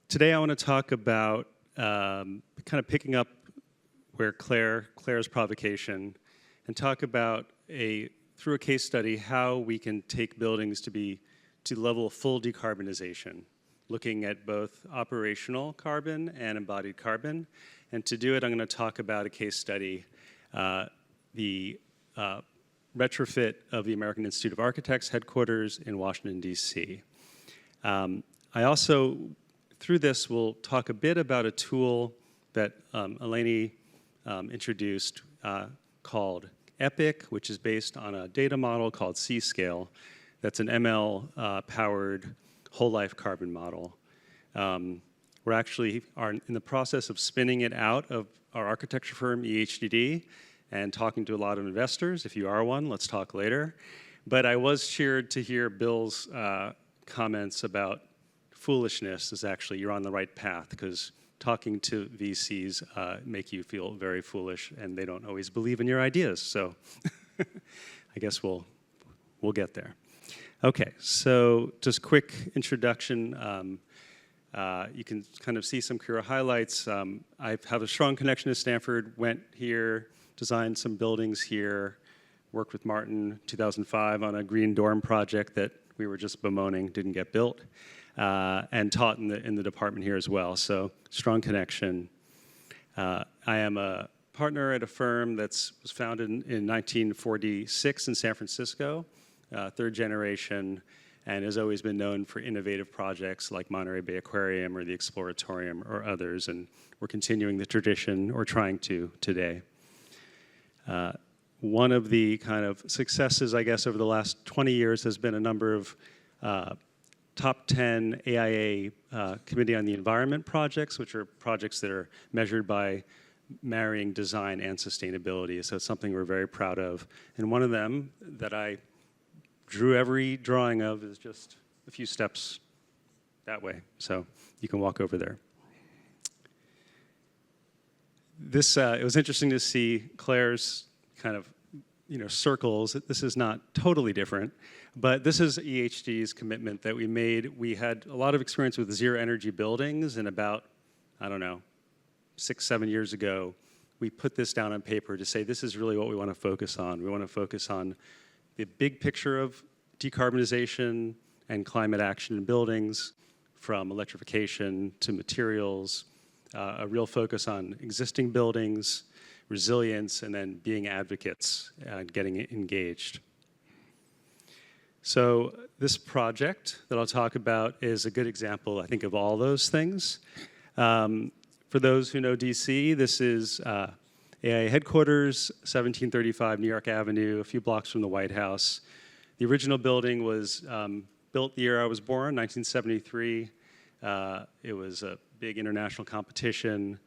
Today I want to talk about kind of picking up where Claire's provocation, and talk about through a case study how we can take buildings to the level of full decarbonization, looking at both operational carbon and embodied carbon. And to do it, I'm going to talk about a case study, the retrofit of the American Institute of Architects headquarters in Washington, D.C. I also, through this, will talk a bit about a tool that Eleni introduced called EPIC, which is based on a data model called C.Scale. That's an ML-powered whole-life carbon model. We're actually in the process of spinning it out of our architecture firm, EHDD, and talking to a lot of investors. If you are one, let's talk later. But I was cheered to hear Bill's comments about foolishness is actually, you're on the right path, because talking to VCs make you feel very foolish, and they don't always believe in your ideas. So I guess we'll get there. Okay, so just quick introduction. You can kind of see some career highlights. I have a strong connection to Stanford, went here, designed some buildings here, worked with Martin 2005 on a green dorm project that we were just bemoaning didn't get built, and taught in the department here as well, so strong connection. I am a partner at a firm that was founded in 1946 in San Francisco, third generation, and has always been known for innovative projects like Monterey Bay Aquarium or the Exploratorium or others, and we're continuing the tradition, or trying to, today. One of the kind of successes, I guess, over the last 20 years has been a number of top 10 AIA Committee on the Environment projects, which are projects that are measured by marrying design and sustainability. So it's something we're very proud of. And one of them that I drew every drawing of is just a few steps that way. So you can walk over there. This, it was interesting to see Claire's kind of, circles. This is not totally different, but this is EHD's commitment that we made. We had a lot of experience with zero energy buildings, and about, 6, 7 years ago, we put this down on paper to say this is really what we want to focus on. We want to focus on the big picture of decarbonization and climate action in buildings, from electrification to materials, a real focus on existing buildings, resilience, and then being advocates and getting engaged. So this project that I'll talk about is a good example, I think, of all those things. For those who know DC, this is AIA headquarters, 1735 New York Avenue, a few blocks from the White House. The original building was built the year I was born, 1973. It was a big international competition,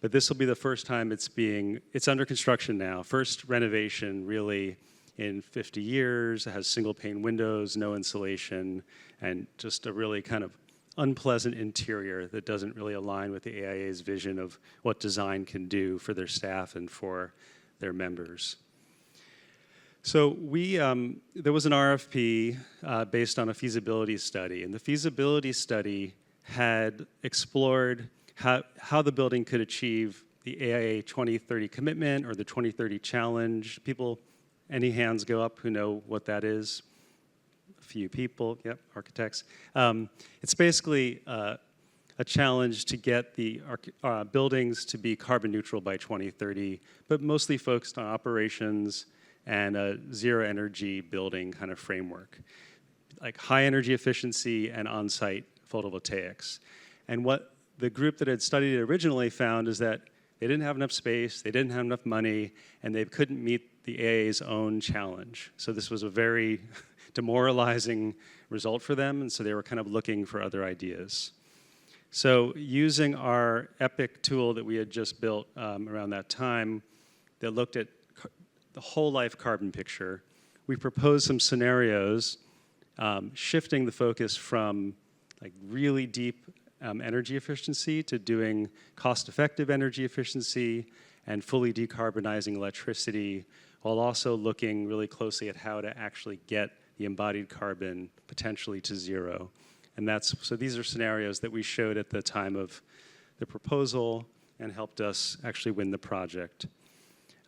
but this will be the first time it's under construction now. First renovation really in 50 years. It has single pane windows, no insulation, and just a really kind of unpleasant interior that doesn't really align with the AIA's vision of what design can do for their staff and for their members. So there was an RFP based on a feasibility study, and the feasibility study had explored how the building could achieve the AIA 2030 commitment or the 2030 challenge. People, any hands go up who know what that is? A few people, yep, architects. It's basically a challenge to get the buildings to be carbon neutral by 2030, but mostly focused on operations and a zero energy building kind of framework, like high energy efficiency and on-site photovoltaics. And what the group that had studied it originally found is that they didn't have enough space, they didn't have enough money, and they couldn't meet the AIA's own challenge. So this was a very demoralizing result for them, and so they were kind of looking for other ideas. So using our EPIC tool that we had just built around that time that looked at the whole life carbon picture, we proposed some scenarios shifting the focus from like really deep energy efficiency to doing cost-effective energy efficiency and fully decarbonizing electricity, while also looking really closely at how to actually get the embodied carbon potentially to zero. And so these are scenarios that we showed at the time of the proposal and helped us actually win the project.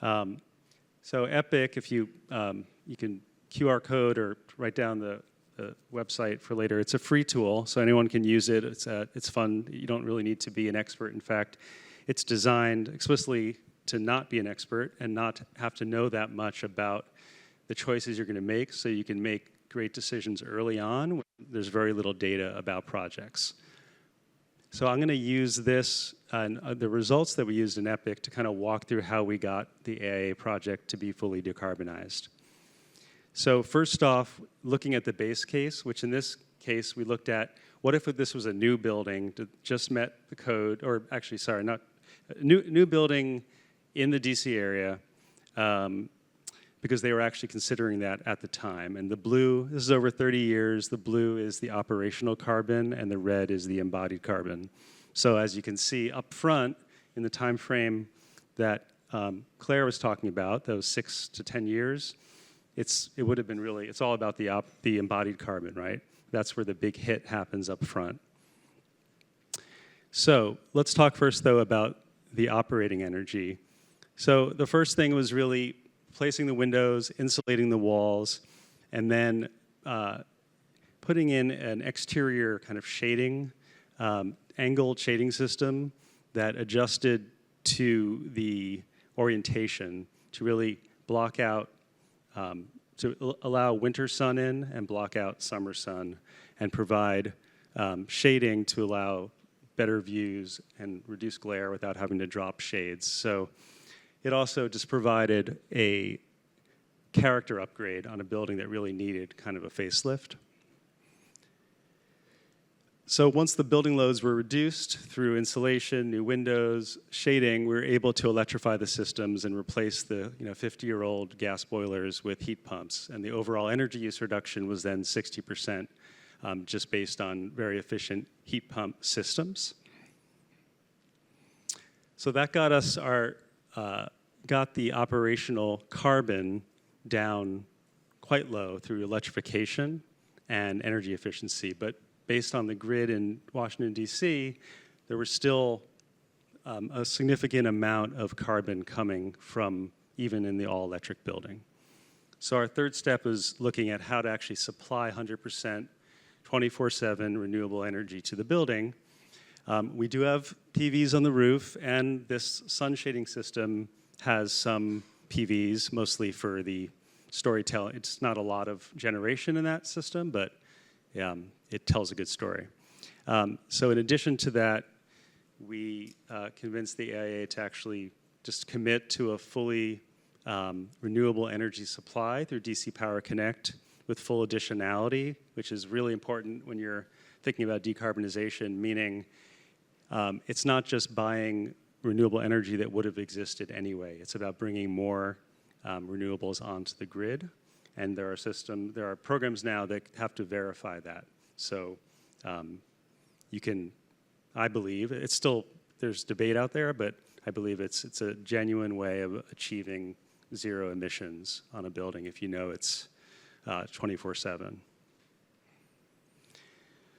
So Epic, if you can QR code or write down the website for later. It's a free tool, so anyone can use it. It's fun. You don't really need to be an expert. In fact, it's designed explicitly to not be an expert and not have to know that much about the choices you're going to make, so you can make great decisions early on when there's very little data about projects. So I'm going to use this and the results that we used in Epic to kind of walk through how we got the AIA project to be fully decarbonized. So first off, looking at the base case, which in this case we looked at, what if this was a new building that just met the code, or actually, sorry, not new building in the DC area, because they were actually considering that at the time. And the blue, this is over 30 years, the blue is the operational carbon and the red is the embodied carbon. So as you can see up front in the time frame that Claire was talking about, those 6 to 10 years, it would have been really, it's all about the embodied carbon, right? That's where the big hit happens up front. So let's talk first, though, about the operating energy. So the first thing was really placing the windows, insulating the walls, and then putting in an exterior kind of shading, angled shading system that adjusted to the orientation to really block out, to allow winter sun in and block out summer sun and provide shading to allow better views and reduce glare without having to drop shades. So it also just provided a character upgrade on a building that really needed kind of a facelift. So once the building loads were reduced through insulation, new windows, shading, we were able to electrify the systems and replace the 50-year-old gas boilers with heat pumps. And the overall energy use reduction was then 60%, just based on very efficient heat pump systems. So that got us got the operational carbon down quite low through electrification and energy efficiency. But based on the grid in Washington, D.C., there was still a significant amount of carbon coming from even in the all-electric building. So our third step is looking at how to actually supply 100% 24/7 renewable energy to the building. We do have PVs on the roof, and this sun shading system has some PVs, mostly for the storytelling. It's not a lot of generation in that system, but it tells a good story. So in addition to that, we convinced the AIA to actually just commit to a fully renewable energy supply through DC Power Connect with full additionality, which is really important when you're thinking about decarbonization, meaning it's not just buying renewable energy that would have existed anyway. It's about bringing more renewables onto the grid. And there are programs now that have to verify that. So you can, I believe, it's still, there's debate out there, but I believe it's a genuine way of achieving zero emissions on a building if you know it's 24/7.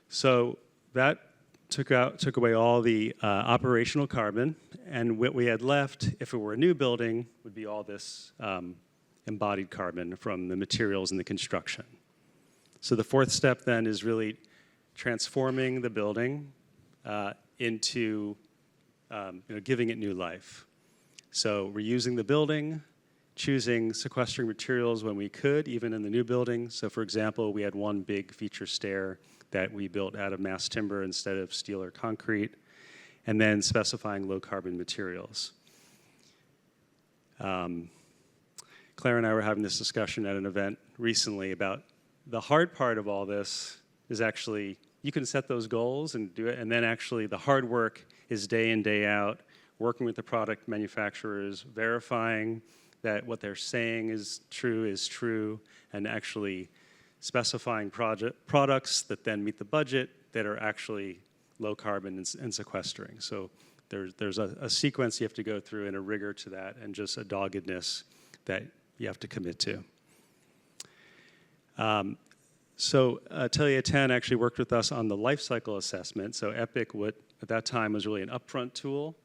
So that took away all the operational carbon, and what we had left, if it were a new building, would be all this embodied carbon from the materials and the construction. So the fourth step then is really transforming the building into giving it new life. So reusing the building, choosing sequestering materials when we could, even in the new building. So for example, we had one big feature stair that we built out of mass timber instead of steel or concrete, and then specifying low carbon materials. Claire and I were having this discussion at an event recently about the hard part of all this is actually, you can set those goals and do it, and then actually the hard work is day in, day out, working with the product manufacturers, verifying that what they're saying is true, and actually specifying products that then meet the budget that are actually low carbon and sequestering. So there's a sequence you have to go through and a rigor to that and just a doggedness that you have to commit to. So Atelier 10 actually worked with us on the life cycle assessment. So EPIC, what at that time was really an upfront tool,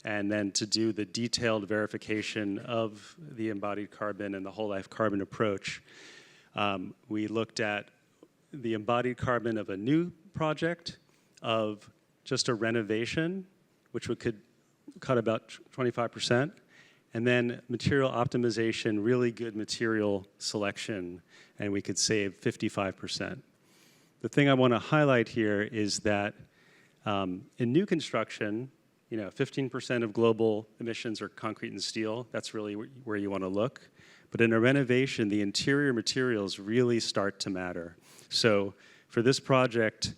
and then to do the detailed verification of the embodied carbon and the whole life carbon approach, we looked at the embodied carbon of a new project, of just a renovation, which we could cut about 25%, and then material optimization, really good material selection, and we could save 55%. The thing I want to highlight here is that in new construction, 15% of global emissions are concrete and steel. That's really where you want to look. But in a renovation, the interior materials really start to matter. So for this project,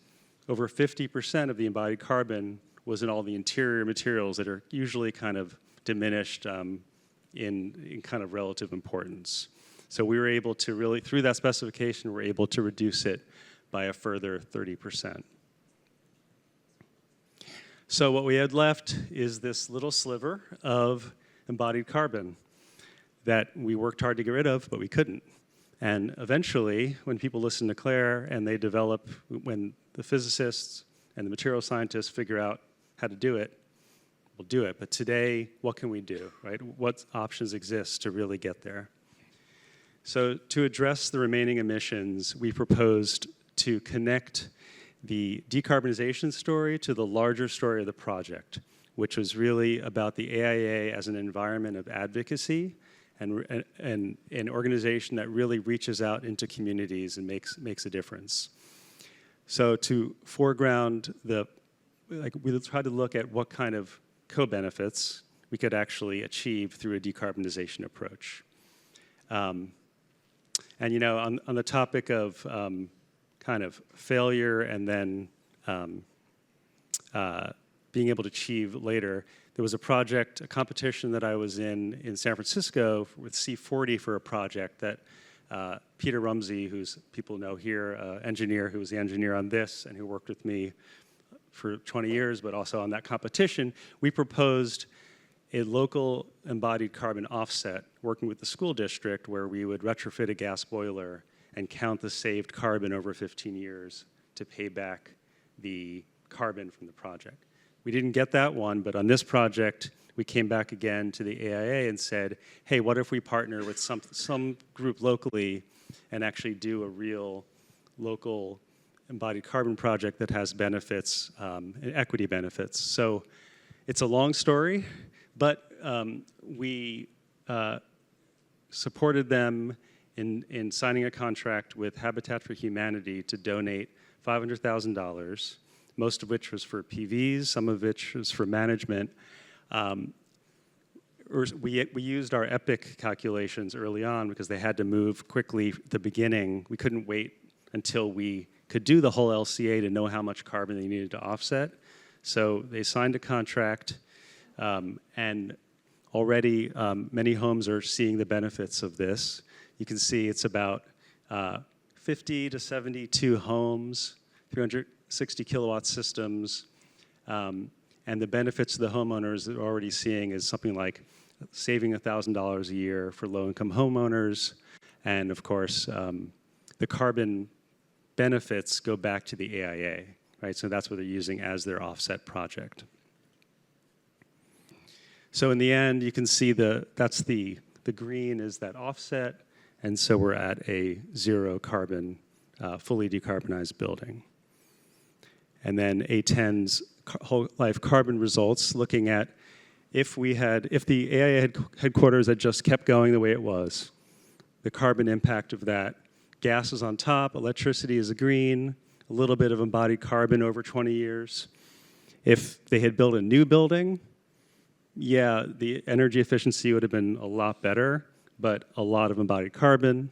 over 50% of the embodied carbon was in all the interior materials that are usually kind of diminished in kind of relative importance. So we were able to really, through that specification, we're able to reduce it by a further 30%. So what we had left is this little sliver of embodied carbon that we worked hard to get rid of, but we couldn't. And eventually, when people listen to Claire and they develop, when the physicists and the material scientists figure out how to do it, we'll do it. But today, what can we do, right? What options exist to really get there? So to address the remaining emissions, we proposed to connect the decarbonization story to the larger story of the project, which was really about the AIA as an environment of advocacy and an organization that really reaches out into communities and makes a difference. So to foreground we tried to look at what kind of co-benefits we could actually achieve through a decarbonization approach. And on the topic of kind of failure and then being able to achieve later, there was a competition that I was in San Francisco with C40 for a project that Peter Rumsey, who's people know here, engineer, who was the engineer on this and who worked with me for 20 years, but also on that competition, we proposed a local embodied carbon offset working with the school district where we would retrofit a gas boiler and count the saved carbon over 15 years to pay back the carbon from the project. We didn't get that one, but on this project, we came back again to the AIA and said, hey, what if we partner with some group locally and actually do a real local embodied carbon project that has benefits, equity benefits. So it's a long story, but we supported them in signing a contract with Habitat for Humanity to donate $500,000, most of which was for PVs, some of which was for management. We used our EPIC calculations early on because they had to move quickly at the beginning. We couldn't wait until we could do the whole LCA to know how much carbon they needed to offset. So they signed a contract, and already many homes are seeing the benefits of this. You can see it's about 50 to 72 homes, 360 kilowatt systems, and the benefits to the homeowners that we're already seeing is something like saving $1,000 a year for low-income homeowners, and of course, the carbon benefits go back to the AIA, right? So that's what they're using as their offset project. So in the end, you can see that's the green is that offset, and so we're at a zero carbon, fully decarbonized building. And then A10's whole life carbon results, looking at if the AIA headquarters had just kept going the way it was, the carbon impact of that. Gas is on top, electricity is a green, a little bit of embodied carbon over 20 years. If they had built a new building, yeah, the energy efficiency would have been a lot better, but a lot of embodied carbon.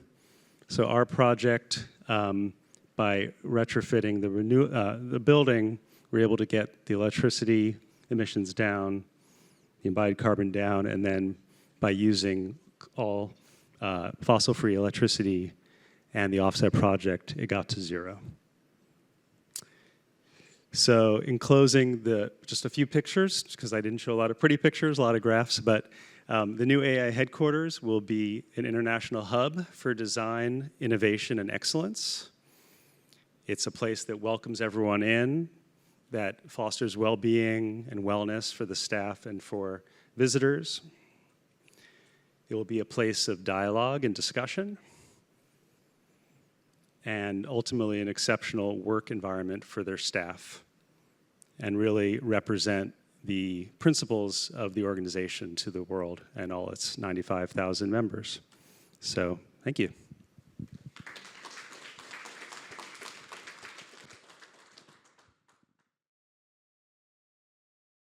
So our project, by retrofitting the building, we're able to get the electricity emissions down, the embodied carbon down, and then by using all fossil-free electricity and the offset project, it got to zero. So in closing, just a few pictures, because I didn't show a lot of pretty pictures, a lot of graphs, but the new AI headquarters will be an international hub for design, innovation, and excellence. It's a place that welcomes everyone in, that fosters well-being and wellness for the staff and for visitors. It will be a place of dialogue and discussion, and ultimately an exceptional work environment for their staff, and really represent the principles of the organization to the world and all its 95,000 members. So, thank you.